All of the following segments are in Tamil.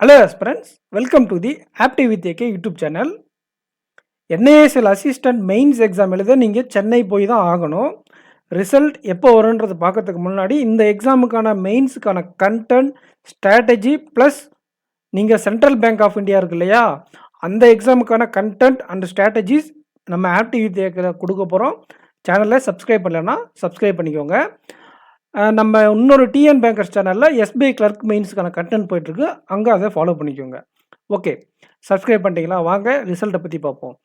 Hello aspirants, welcome to the Aptiv with AK YouTube channel. NASL assistant mains exam எழுத நீங்கள் சென்னை போய் தான் ஆகணும். ரிசல்ட் எப்போ வரும்ன்றது பார்க்கறதுக்கு முன்னாடி இந்த எக்ஸாமுக்கான மெயின்ஸுக்கான கண்டென்ட் ஸ்ட்ராட்டஜி ப்ளஸ் நீங்கள் சென்ட்ரல் பேங்க் ஆஃப் இந்தியா இருக்கு இல்லையா, அந்த எக்ஸாமுக்கான கண்டென்ட் அண்ட் ஸ்ட்ராட்டஜிஸ் நம்ம ஆப்டிவ் வித் ஏக்கில் கொடுக்க போகிறோம். சேனலில் சப்ஸ்கிரைப் பண்ணலைன்னா சப்ஸ்கிரைப் பண்ணிக்கோங்க. நம்ம இன்னொரு டிஎன் பேங்கர்ஸ் சேனலில் எஸ்பிஐ கிளர்க் மெயின்ஸுக்கான கண்டென்ட் போயிட்டுருக்கு, அங்கே அதை ஃபாலோ பண்ணிக்கோங்க. ஓகே, சப்ஸ்கிரைப் பண்ணிட்டீங்களா? வாங்க ரிசல்ட்டை பற்றி பார்ப்போம்.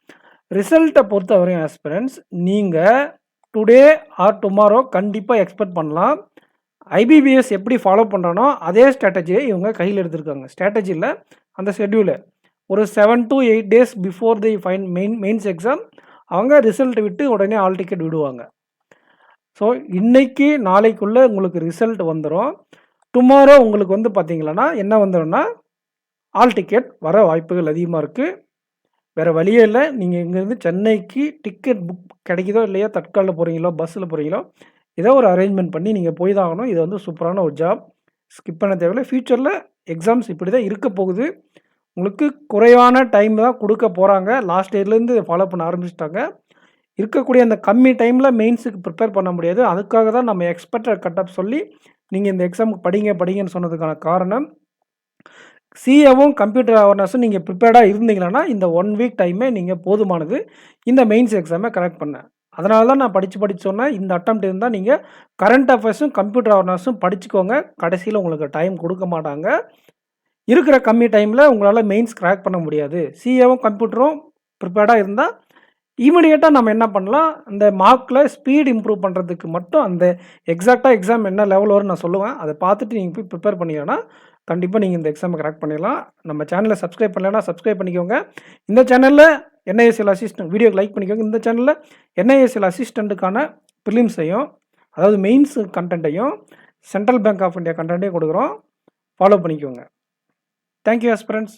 ரிசல்ட்டை பொறுத்த வரையும் ஆஸ்பிரண்ட்ஸ், நீங்கள் டுடே ஆர் டுமாரோ கண்டிப்பாக எக்ஸ்பெக்ட் பண்ணலாம். ஐபிபிஎஸ் எப்படி ஃபாலோ பண்ணுறானோ அதே ஸ்ட்ராட்டஜியை இவங்க கையில் எடுத்திருக்காங்க. ஸ்ட்ராட்டஜியில் அந்த ஷெட்யூலை ஒரு 7 to 8 days before the mains exam அவங்க ரிசல்ட்டை விட்டு உடனே ஆல் டிக்கெட் விடுவாங்க. ஸோ இன்றைக்கி நாளைக்குள்ளே உங்களுக்கு ரிசல்ட் வந்துடும். டுமாரோ உங்களுக்கு வந்து பார்த்தீங்களன்னா என்ன வந்துடும்னா ஆல் டிக்கெட் வர வாய்ப்புகள் அதிகமாக இருக்குது. வேறு வழியே இல்லை. நீங்கள் இங்கேருந்து சென்னைக்கு டிக்கெட் புக் கிடைக்குதோ இல்லையோ, தட்காலில் போகிறீங்களோ பஸ்ஸில் போகிறீங்களோ, ஏதோ ஒரு அரேஞ்ச்மெண்ட் பண்ணி நீங்கள் போய் தான் ஆகணும். இது வந்து சூப்பரான ஒரு ஜாப், ஸ்கிப் பண்ண தேவையில்லை. ஃப்யூச்சரில் எக்ஸாம்ஸ் இப்படி தான் இருக்க போகுது. உங்களுக்கு குறைவான டைம் தான் கொடுக்க போகிறாங்க. லாஸ்ட் இயர்லேருந்து ஃபாலோ பண்ண ஆரம்பிச்சிட்டாங்க. இருக்கக்கூடிய அந்த கம்மி டைமில் மெயின்ஸுக்கு ப்ரிப்பேர் பண்ண முடியாது. அதுக்காக தான் நம்ம எக்ஸ்பெக்டட் கட் சொல்லி நீங்கள் இந்த எக்ஸாமுக்கு படிங்கன்னு சொன்னதுக்கான காரணம், சிஏவும் கம்ப்யூட்டர் அவேர்னஸும் நீங்கள் ப்ரிப்பேர்டாக இருந்தீங்கன்னா இந்த 1 வீக் டைமே நீங்கள் போதுமானது இந்த மெயின்ஸ் எக்ஸாமை கரெக்ட் பண்ண. அதனால தான் நான் படித்து சொன்னேன். இந்த அட்டெம்ப்ட் இருந்தால் நீங்கள் கரண்ட் அஃபேர்ஸும் கம்ப்யூட்டர் அவேர்னஸும் படிச்சுக்கோங்க. கடைசியில் உங்களுக்கு டைம் கொடுக்க மாட்டாங்க. இருக்கிற கம்மி டைமில் உங்களால் மெயின்ஸ் கிராக் பண்ண முடியாது. சிஏவும் கம்ப்யூட்டரும் ப்ரிப்பேர்டாக இருந்தால் இமீடியட்டாக நம்ம என்ன பண்ணலாம், அந்த மார்க்கில் ஸ்பீட் இம்ப்ரூவ் பண்ணுறதுக்கு மட்டும் அந்த எக்ஸாக்டாக எக்ஸாம் என்ன லெவல் வரும்னு நான் சொல்லுவேன். அதை பார்த்துட்டு நீங்கள் போய் ப்ரிப்பேர் பண்ணிங்கன்னா கண்டிப்பாக நீங்கள் இந்த எக்ஸாமை கரெக்ட் பண்ணிடலாம். நம்ம சேனலை சப்ஸ்கிரைப் பண்ணலைன்னா சப்ஸ்கிரைப் பண்ணிக்கோங்க. இந்த சேனலில் என்ஐஎஸ்எல் அசிஸ்டன்ட் வீடியோக்கு லைக் பண்ணிக்கோங்க. இந்த சேனலில் என்ஐஎஸ்எல் அசிஸ்டண்ட்டுக்கான ப்ரிலிம்ஸையும், அதாவது மெயின்ஸ் கண்டென்ட்டையும், சென்ட்ரல் பேங்க் ஆஃப் இந்தியா கண்டென்ட்டையும் கொடுக்குறோம். ஃபாலோ பண்ணிக்கோங்க. Thank you aspirants.